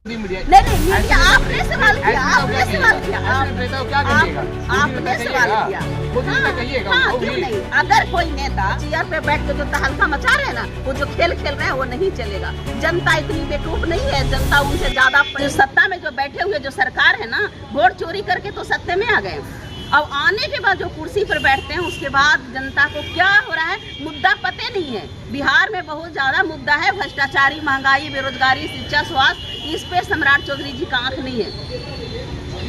नहीं, मीडिया आपने सवाल किया, आपने सवाल किया, आपने सवाल किया। हाँ, क्यों नहीं? अगर कोई नेता चेयर पे बैठ के जो तहलका मचा रहे हैं ना, वो जो खेल खेल रहे हैं वो नहीं चलेगा। जनता इतनी बेवकूफ नहीं है, जनता उनसे ज्यादा जो सत्ता में जो बैठे हुए जो सरकार है ना, वोट चोरी करके तो सत्ते में आ गए। अब आने के बाद जो कुर्सी पर बैठते हैं उसके बाद जनता को क्या हो रहा है मुद्दा पते नहीं है। बिहार में बहुत ज्यादा मुद्दा है, भ्रष्टाचारी, महंगाई, बेरोजगारी, शिक्षा, स्वास्थ्य, इस पे सम्राट चौधरी जी का आंख नहीं है।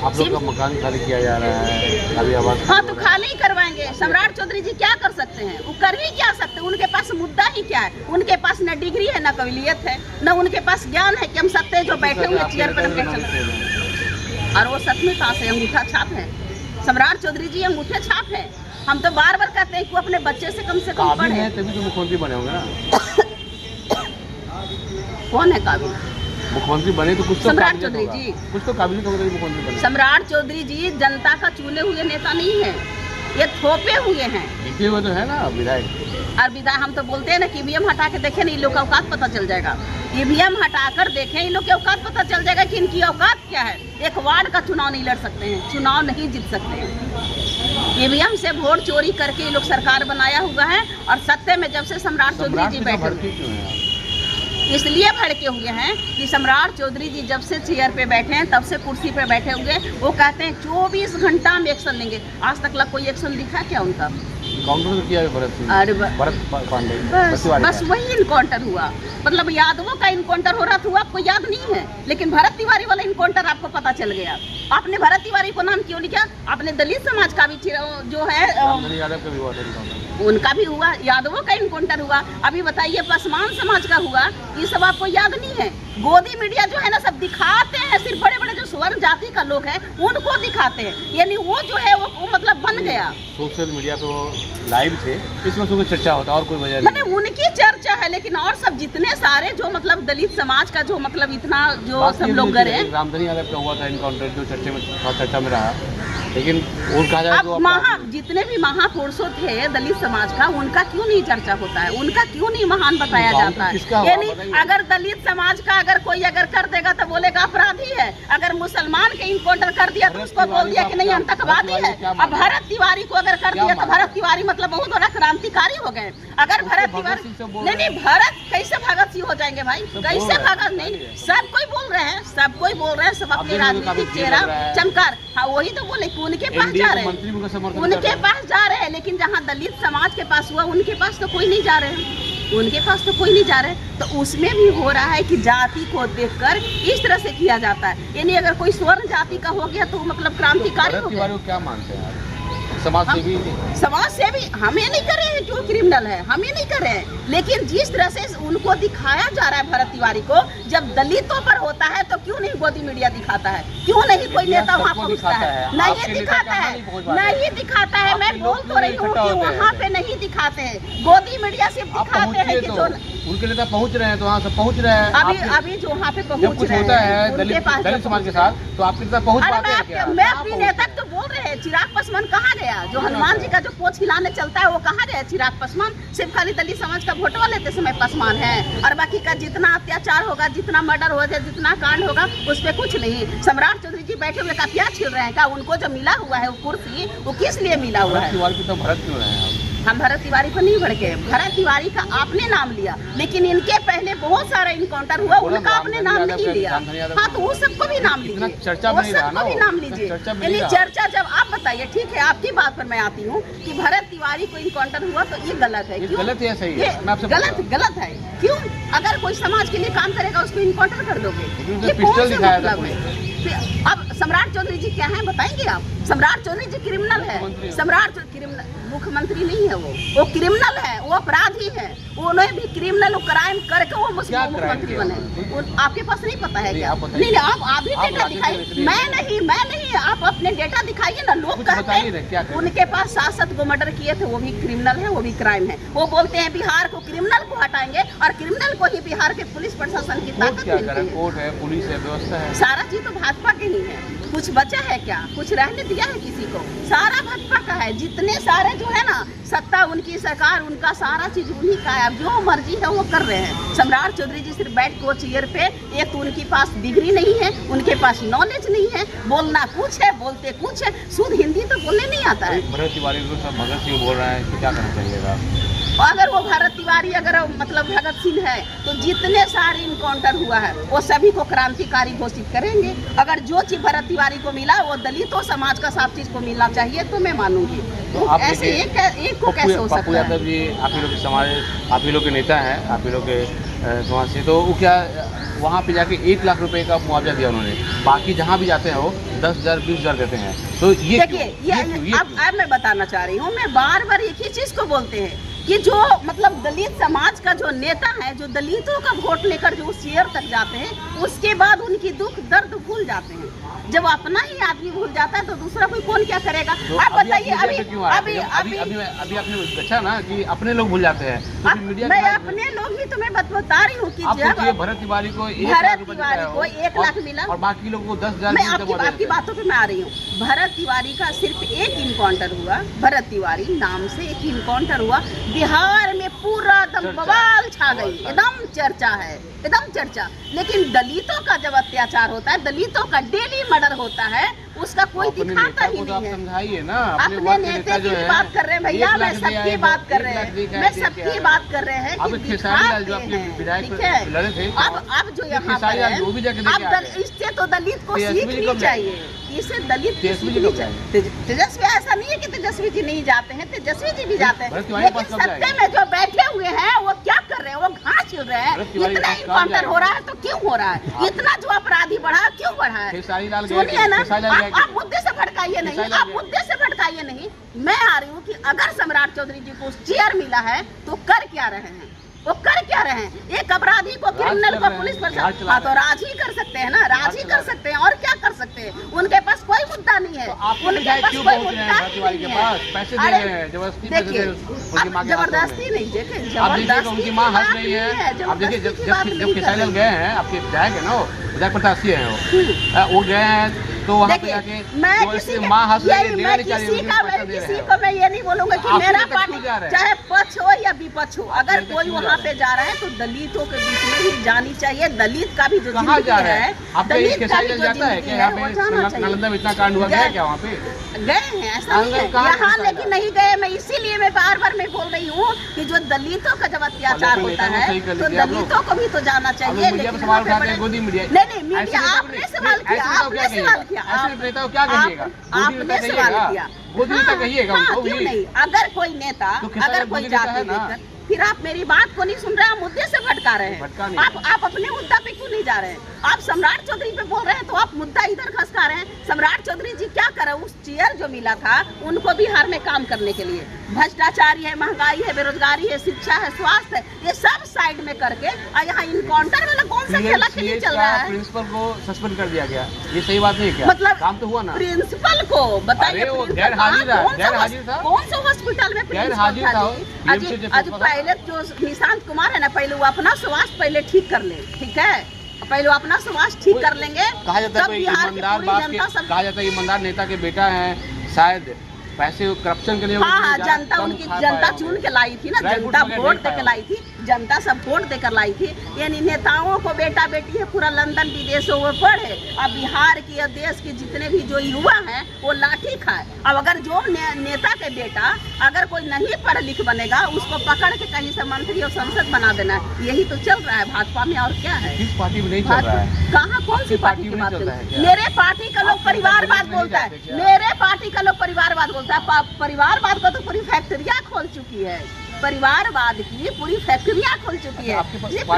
आप लोग का मकान खाली किया जा रहा है, खाली आवाज। हाँ, तो खाली ही करवाएंगे। सम्राट चौधरी जी क्या कर सकते हैं? वो कर ही क्या सकते हैं? उनके पास मुद्दा ही क्या है? उनके पास न डिग्री है, न काबिलियत है, न उनके पास ज्ञान है कि हम सत्ते जो बैठे हुए चेयर पर बैठे। और वो सच में पास है, अंगूठा छाप है। सम्राट चौधरी जी अंगूठे छाप है। हम तो बार बार कहते हैं कि वो अपने बच्चे से कम पढ़े। तभी तो मुख्यमंत्री बने होंगे ना। कौन है काबिल? मुख्यमंत्री बने तो कुछ तो सम्राट चौधरी जी, कुछ तो काबिल होगा तभी मुख्यमंत्री बने। सम्राट चौधरी जी जनता का चुने हुए नेता नहीं है, ये थोपे हुए हैं। जीते हुए तो है ना विधायक। और विधायक हम तो बोलते हैं ना कि ईवीएम हटा के देखें, इन लोग का औकात पता चल जाएगा। ईवीएम हटाकर देखें, इन लोग की औकात पता चल जाएगा कि इनकी औकात क्या है। एक वार्ड का चुनाव नहीं लड़ सकते हैं, चुनाव नहीं जीत सकते हैं। ईवीएम से वोट चोरी करके ये लोग सरकार बनाया हुआ है। और सत्ते में जब से सम्राट चौधरी जी बैठे इसलिए भड़के हुए हैं कि सम्राट चौधरी जी जब से चेयर पे बैठे हैं तब से कुर्सी पे बैठे हुए, वो कहते हैं 24 घंटा में एक्शन लेंगे। आज तक कोई एक्शन दिखा क्या उनका? काउंटर किया है भरत पांडे। बस वही इनकाउंटर हुआ। मतलब यादवों का इनकाउंटर हो रहा था, आपको याद नहीं है, लेकिन भरत तिवारी वाला इनकाउंटर आपको पता चल गया। आपने भरत तिवारी को नाम क्यों लिखा? आपने दलित समाज का भी जो है यादव का भी हुआ था, उनका भी हुआ, यादवों का इनकाउंटर हुआ। अभी बताइए पासवान समाज का हुआ, ये सब आपको याद नहीं है? गोदी मीडिया जो है ना सब दिखाते हैं, सिर्फ बड़े बड़े जो स्वर्ण जाति का लोग है उनको दिखाते हैं, यानी वो जो है वो मतलब बन गया। सोशल मीडिया तो लाइव थे, इसमें तो चर्चा होता और कोई वजह नहीं। उनकी चर्चा है, लेकिन और सब जितने सारे जो मतलब दलित समाज का जो मतलब इतना जो सब लोग गए। रामधनी यादव का हुआ था इनकाउंटर जो चर्चा में रहा, लेकिन उनका जितने भी महापुरुषों थे दलित समाज का, उनका क्यों नहीं चर्चा होता है? उनका क्यों नहीं महान बताया जाता है? यानी अगर दलित समाज का अगर कोई अगर कर देगा तो बोलेगा अपराधी है, अगर मुसलमान के इनकाउंटर कर दिया तो उसको बोल दिया कि नहीं आतंकवादी है। अब भरत तिवारी को अगर कर दिया तो भरत तिवारी मतलब बहुत बड़ा क्रांतिकारी हो गए। अगर भरत तिवारी नहीं, भरत कैसे भगत सिंह हो जाएंगे भाई? कैसे भगत? नहीं, सब कोई बोल रहे हैं, सब कोई बोल रहे हैं, सब अपने राजनीतिक चेहरा चमकार। हाँ, वही तो बोले उनके पास जा रहे हैं, उनके पास जा रहे हैं, लेकिन जहाँ दलित समाज के पास हुआ उनके पास तो कोई नहीं जा रहे हैं, उनके पास तो कोई नहीं जा रहे हैं। तो उसमें भी हो रहा है कि जाति को देखकर इस तरह से किया जाता है। यानी अगर कोई स्वर्ण जाति का हो गया तो मतलब क्रांतिकारी हो गया। क्या मानते हैं समाज सेवी हमें नहीं कर रहे हैं कि वो क्रिमिनल है, हमें नहीं कर रहे हैं, लेकिन जिस तरह से उनको दिखाया जा रहा है भरत तिवारी को, जब दलितों पर होता है तो क्यों नहीं गोदी मीडिया दिखाता है? क्यों नहीं कोई नेता वहाँ पहुँचता है? नहीं दिखाता है, नहीं दिखाता है। मैं बोल तो रही हूँ कि वहाँ पे नहीं दिखाते हैं, गोदी मीडिया सिर्फ दिखाते हैं कि जो उनके नेता पहुँच रहे हैं तो वहाँ से पहुँच रहे हैं। अभी जो वहाँ पे पहुँच रहे हैं दलित समाज के साथ, तो आपके नेता पहुँच पाते हैं क्या? मैं अपनी नेता तो बोल रहे हैं, चिराग पासवान कहाँ गया? जो हनुमान जी का जो पोछ हिलाने चलता है वो कहाँ गया? चिराग पासवान सिर्फ खाली दलित समाज का वोटवा लेते समय पासवान है, और बाकी का जितना अत्याचार होगा, जितना मर्डर हो जाए, जितना कांड होगा, उस पर कुछ नहीं। सम्राट चौधरी जी बैठे हुए का क्या छील रहे हैं? क्या उनको जो मिला हुआ है वो कुर्सी, वो किस लिए मिला हुआ है? भरत क्यों रहे हैं? हम भरत तिवारी को नहीं भड़के, भरत तिवारी का आपने नाम लिया, लेकिन इनके पहले बहुत सारा इनकाउंटर हुआ, उनका आपने नाम नहीं लिया। हाँ, तो वो सबको भी नाम लीजिए, वो सबको भी नाम लीजिए। यानी चर्चा जब आप बताइए, ठीक है, आपकी बात पर मैं आती हूँ कि भरत तिवारी को इनकाउंटर हुआ तो ये गलत है। क्यों गलत है? सही है, गलत है। क्यों? अगर कोई समाज के लिए काम करेगा उसको इनकाउंटर कर दोगे, ये कौन सा मतलब है? अब सम्राट चौधरी जी क्या है बताएंगे आप? सम्राट चौधरी जी क्रिमिनल है। सम्राट क्रिमिनल मुख्यमंत्री नहीं है, वो क्रिमिनल है, वो अपराधी है। उन्हें भी क्रिमिनल क्राइम करके वो मुख्यमंत्री बने। आपके पास नहीं पता है क्या? नहीं, आप भी डेटा दिखाइए। मैं नहीं, आप अपने डेटा दिखाइए ना। लोग कहते हैं उनके पास 7 गो मर्डर किए थे, वो भी क्रिमिनल है, वो भी क्राइम है। वो बोलते हैं बिहार को क्रिमिनल को हटाएंगे, और क्रिमिनल को ही बिहार के पुलिस प्रशासन की ताकत मिलती है। कोर्ट है, पुलिस है, व्यवस्था है, सारा चीज तो भाजपा के ही है। कुछ बचा है क्या? कुछ रहने दिया दिया है किसी को? सारा भाजपा का है। जितने सारे जो है ना सत्ता उनकी, सरकार उनका, सारा चीज उन्हीं का है। अब जो मर्जी है वो कर रहे हैं। सम्राट चौधरी जी सिर्फ बैठ को चेयर पे, एक तो उनके पास डिग्री नहीं है, उनके पास नॉलेज नहीं है, बोलना कुछ है, बोलते कुछ है, शुद्ध हिंदी तो बोलने नहीं आता है। भरत तिवारी को सब भगत सिंह बोल रहे हैं, क्या करना चाहिएगा? अगर वो भारत तिवारी अगर मतलब भगत सिंह है तो जितने सारे इनकाउंटर हुआ है वो सभी को क्रांतिकारी घोषित करेंगे। अगर जो चीज भरत तिवारी को मिला वो दलितों समाज का सब चीज को मिलना चाहिए तो मैं मानूंगी। तो ऐसे एक को कैसे हो सकता है? पप्पू यादव जी आप ही लोग के समाज, आप ही लोग के नेता हैं, आप ही लोग के समाज से, तो वो क्या वहाँ पे जाके 1 लाख रुपए का मुआवजा दिया उन्होंने, बाकी जहाँ भी जाते हैं वो 10,000 20,000 देते हैं। तो ये देखिए अब मैं बताना चाह रही हूँ, मैं बार बार एक ही चीज को बोलते हैं कि जो मतलब दलित समाज का जो नेता है, जो दलितों का वोट लेकर जो चेयर तक जाते हैं, उसके बाद उनकी दुख दर्द भूल जाते हैं। जब अपना ही आदमी भूल जाता है तो दूसरा कोई कौन क्या करेगा? तो आप बताइए। अभी आपने बचा ना कि अपने लोग भूल जाते हैं, तो मीडिया मैं अपने लोग ही तुम्हें बता रही हूँ कि जब भरत तिवारी को 1 लाख मिला और बाकी लोगों को 10,000। मैं आपकी बातों पे मैं आ रही हूँ। भरत तिवारी का सिर्फ एक इनकाउंटर हुआ, भरत तिवारी नाम से एक इनकाउंटर हुआ, बिहार में पूरा एकदम बवाल छा गई, एकदम चर्चा है, एकदम चर्चा। लेकिन दलितों का जब अत्याचार होता है, दलितों का डेली मर्डर होता है, उसका कोई दिखाता ही नहीं है। समझाइए ना, अपने नेता की बात कर रहे हैं भैया, मैं सबकी बात कर रहे हैं, मैं सबकी बात कर रहे हैं कि दिखाते हैं, ठीक है। अब जो यहाँ पर है, अब इससे तो दलित को सीखनी चाहिए, इसे दलित तेजस्वी, ऐसा नहीं है कि तेजस्वी जी नहीं जाते हैं, तेजस्वी जी भी जाते हैं, लेकिन सत्ते में जो बैठे हुए हैं वो क्या कर रहे हैं? वो घास छिल रहे हैं। इतना इनकाउंटर हो रहा है तो क्यों हो रहा है? इतना जो अपराधी बढ़ा क्यों बढ़ा है? सुनिए ना, आप मुद्दे से भटकाइए नहीं, आप मुद्दे से भटकाइए नहीं। मैं आ रही हूँ कि अगर सम्राट चौधरी जी को चेयर मिला है तो कर क्या रहे हैं? वो कर क्या रहे हैं? एक अपराधी को, क्रिमिनल को पुलिस प्रशासन, हाँ तो राज ही कर सकते हैं ना, राज ही कर सकते हैं, और क्या कर सकते हैं? उनके पास कोई मुद्दा नहीं है, उनके पास कोई मुद्दा ही नहीं है। देखिए जबरदस्ती नहीं, देखिए जबरदस्ती उनकी माँ हंस रही है। अब देखिए जब किसान गए हैं, आपके विधायक है ना, वो विधायक प्रत्याशी है, वो गए हैं तो वहाँ पे जाके किसी को मैं ये नहीं बोलूंगा कि मेरा पार्टी चाहे पक्ष हो या विपक्ष हो, अगर कोई वहाँ पे जा रहा है तो दलितों के बीच में ही जानी चाहिए। दलित का भी जो जिंदगी है, दलित का भी जो जिंदगी है वो जाना चाहिए। इतना कांड हुआ गया क्या वहाँ पे? गए हैं, ऐसा नहीं है यहाँ, लेकिन नहीं गए। मैं इसीलिए मैं बार बार मैं बोल रही हूँ कि जो दलितों का जब अत्याचार होता है तो दलितों को भी तो जाना चाहिए। नहीं, मीडिया आपने सवाल किया, आपने सवाल किया, आपने सवाल किया, क्यों नहीं? अगर कोई नेता, अगर कोई जाति लेकर, फिर आप मेरी बात को नहीं सुन रहे हैं, आप मुद्दे से भटका रहे हैं। आप अपने मुद्दा पे क्यों नहीं जा रहे हैं? आप सम्राट चौधरी पे बोल रहे हैं तो आप मुद्दा इधर खसका रहे हैं। सम्राट चौधरी जी क्या करे? उस चेयर जो मिला था उनको बिहार में काम करने के लिए, भ्रष्टाचारी है, महंगाई है, बेरोजगारी है, शिक्षा है, स्वास्थ्य है, ये सब साइड में करके, और यहाँ इनकाउंटर वाला कौन सा खेला खेली चल रहा है? प्रिंसिपल को सस्पेंड कर दिया गया, ये सही बात नहीं क्या? मतलब काम तो हुआ ना। प्रिंसिपल को बताइए, गैर हाजिर था, कौन सा हॉस्पिटल में हाजिर था? आज पहले जो निशांत कुमार है ना, पहले वो अपना स्वास्थ्य पहले ठीक कर ले, ठीक है? पहले वो अपना स्वास्थ्य ठीक कर लेंगे। कहा जाता है ईमानदार नेता के बेटा है, शायद पैसे करप्शन के लिए। हाँ, जनता उनकी जनता चुन के लाई थी ना, जनता वोट देकर लाई थी, जनता सब वोट देकर लाई थी। यानी नेताओं को बेटा बेटी है पूरा लंदन विदेशों में पढ़े, अब बिहार की देश के जितने भी जो युवा हैं वो लाठी खाए। अब अगर जो नेता के बेटा अगर कोई नहीं पढ़ लिख बनेगा, उसको पकड़ के कहीं से मंत्री और संसद बना देना है। यही तो चल रहा है भाजपा में, और क्या है? किस पार्टी में नहीं चल रहा है? कहाँ, कौन सी पार्टी की बात कर रहे हैं? मेरे पार्टी का लोग परिवारवाद बोलता है, मेरे पार्टी का लोग परिवारवाद बोलता है। परिवारवाद को तो पूरी फैक्ट्रियाँ खोल चुकी है, परिवारवाद की पूरी फैक्ट्रियाँ खोल चुकी है।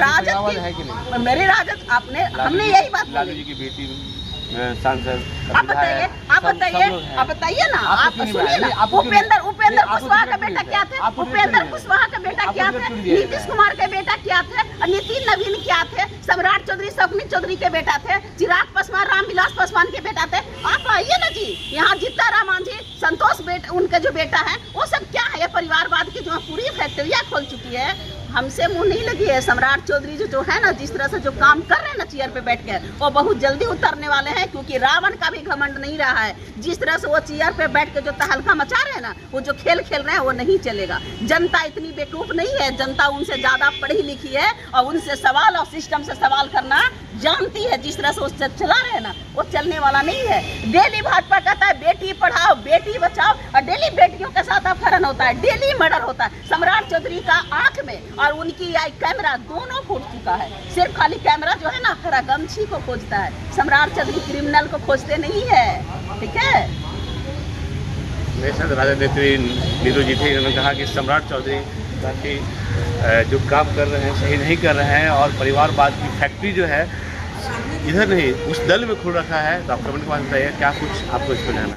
राजद है कि नहीं? मेरे राजद, आपने हमने यही बात बोली। सांसद आप बताइए ना, आप सुनिए ना, उपेंद्र कुशवाहा का बेटा क्या थे? उपेंद्र कुशवाहा का बेटा क्या थे? नीतीश कुमार के बेटा क्या थे? नितिन नवीन क्या थे? सम्राट चौधरी, सपनी चौधरी के बेटा थे, चिराग पासवान, रामविलास पासवान के बेटा थे। आप आइए ना जी, यहाँ जीता राम मांझी, संतोष उनका जो बेटा है, वो सब क्या है? परिवारवाद की जो वहाँ पूरी फैक्ट्रियाँ खोल चुकी है, हमसे मुंह नहीं लगी है। सम्राट चौधरी जो है ना, जिस तरह से जो काम कर रहे हैं ना चेयर पे बैठ के, वो बहुत जल्दी उतरने वाले हैं, क्योंकि रावण का भी घमंड नहीं रहा है। जिस तरह से वो चेयर पे बैठ के जो तहलका मचा रहे हैं ना, वो जो खेल खेल रहे हैं वो नहीं चलेगा। जनता इतनी बेवकूफ नहीं है, जनता उनसे ज्यादा पढ़ी लिखी है और उनसे सवाल और सिस्टम से सवाल करना जानती है। जिस तरह से वो चला रहे हैं ना, वो चलने वाला नहीं है। डेली भाजपा कहता है बेटी पढ़ाओ बेटी बचाओ, और डेली बेटियों के साथ अपहरण होता है, डेली मर्डर होता है। सम्राट चौधरी का आंख में और उनकी आई कैमरा दोनों फूट चुका है। सिर्फ खाली कैमरा जो है ना, हरा गमछी को खोजता है। सम्राट चौधरी क्रिमिनल को खोजते नहीं है, ठीक है। मेरे साथ राजनीति नीतू जी थे, इन्होंने कहा कि सम्राट चौधरी काफ़ी जो काम कर रहे हैं सही नहीं कर रहे हैं, और परिवारवाद की फैक्ट्री जो है इधर नहीं उस दल में खुल रखा है। तो आप कमेंट में बताइए क्या कुछ आपको इसमें लेना है।